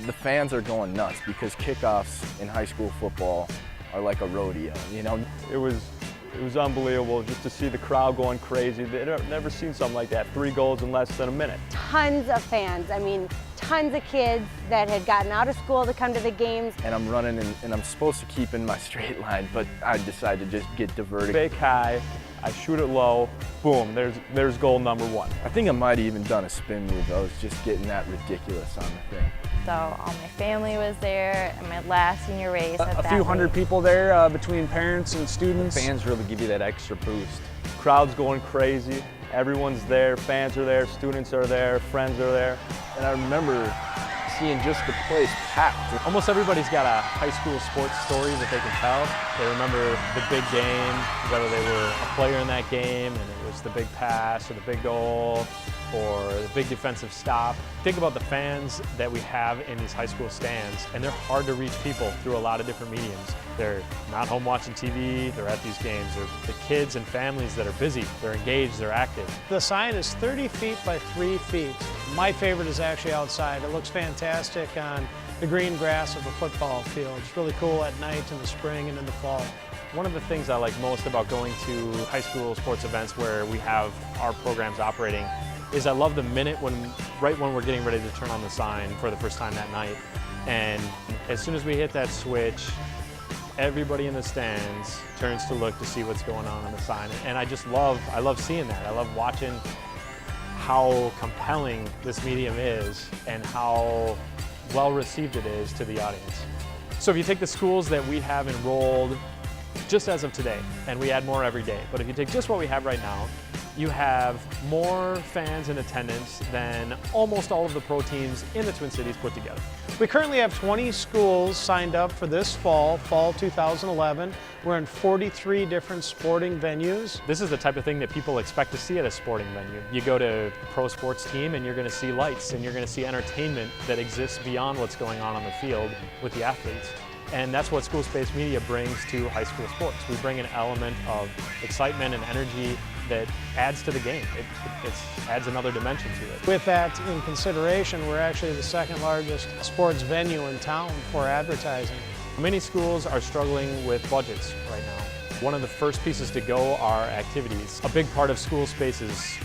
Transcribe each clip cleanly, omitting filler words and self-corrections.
The fans are going nuts because kickoffs in high school football are like a rodeo, you know? It was unbelievable just to see the crowd going crazy. They'd never seen something like that. 3 goals in less than a minute. Tons of fans. I mean, tons of kids that had gotten out of school to come to the games. And I'm running and I'm supposed to keep in my straight line, but I decided to just get diverted. Fake high, I shoot it low, boom, there's goal number 1. I think I might have even done a spin move. I was just getting that ridiculous on the thing. So all my family was there, and my last senior race. A few hundred people there between parents and students. Fans really give you that extra boost. Crowd's going crazy, everyone's there, fans are there, students are there, friends are there. And I remember seeing just the place packed. Almost everybody's got a high school sports story that they can tell. They remember the big game, whether they were a player in that game and it was the big pass or the big goal or the big defensive stop. Think about the fans that we have in these high school stands, and they're hard to reach people through a lot of different mediums. They're not home watching TV, they're at these games. They're the kids and families that are busy, they're engaged, they're active. The sign is 30 feet by 3 feet. My favorite is actually outside. It looks fantastic on the green grass of a football field. It's really cool at night in the spring and in the fall. One of the things I like most about going to high school sports events where we have our programs operating is I love the minute right when we're getting ready to turn on the sign for the first time that night. And as soon as we hit that switch, everybody in the stands turns to look to see what's going on the sign. And I love seeing that. I love watching how compelling this medium is and how well received it is to the audience. So if you take the schools that we have enrolled just as of today, and we add more every day, but if you take just what we have right now, you have more fans in attendance than almost all of the pro teams in the Twin Cities put together. We currently have 20 schools signed up for this fall 2011. We're in 43 different sporting venues. This is the type of thing that people expect to see at a sporting venue. You go to a pro sports team and you're going to see lights and you're going to see entertainment that exists beyond what's going on the field with the athletes. And that's what School Space Media brings to high school sports. We bring an element of excitement and energy that adds to the game. It adds another dimension to it. With that in consideration, we're actually the second largest sports venue in town for advertising. Many schools are struggling with budgets right now. One of the first pieces to go are activities. A big part of School Space's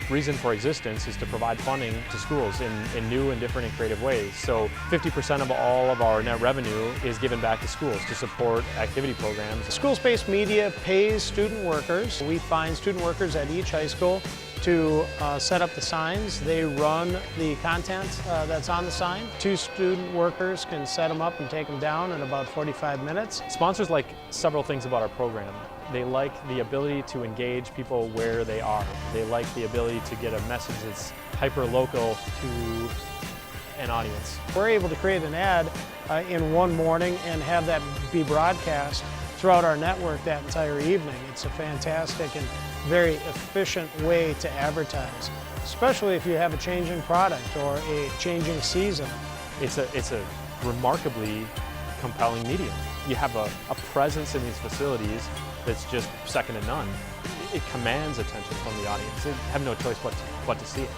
reason for existence is to provide funding to schools in new and different and creative ways. So 50% of all of our net revenue is given back to schools to support activity programs. School Space Media pays student workers. We find student workers at each high school to set up the signs. They run the content that's on the sign. 2 student workers can set them up and take them down in about 45 minutes. Sponsors like several things about our program. They like the ability to engage people where they are. They like the ability to get a message that's hyper-local to an audience. We're able to create an ad in one morning and have that be broadcast throughout our network that entire evening. It's a fantastic and very efficient way to advertise, especially if you have a changing product or a changing season. It's a remarkably compelling medium. You have a presence in these facilities that's just second to none. It commands attention from the audience. They have no choice but to see it.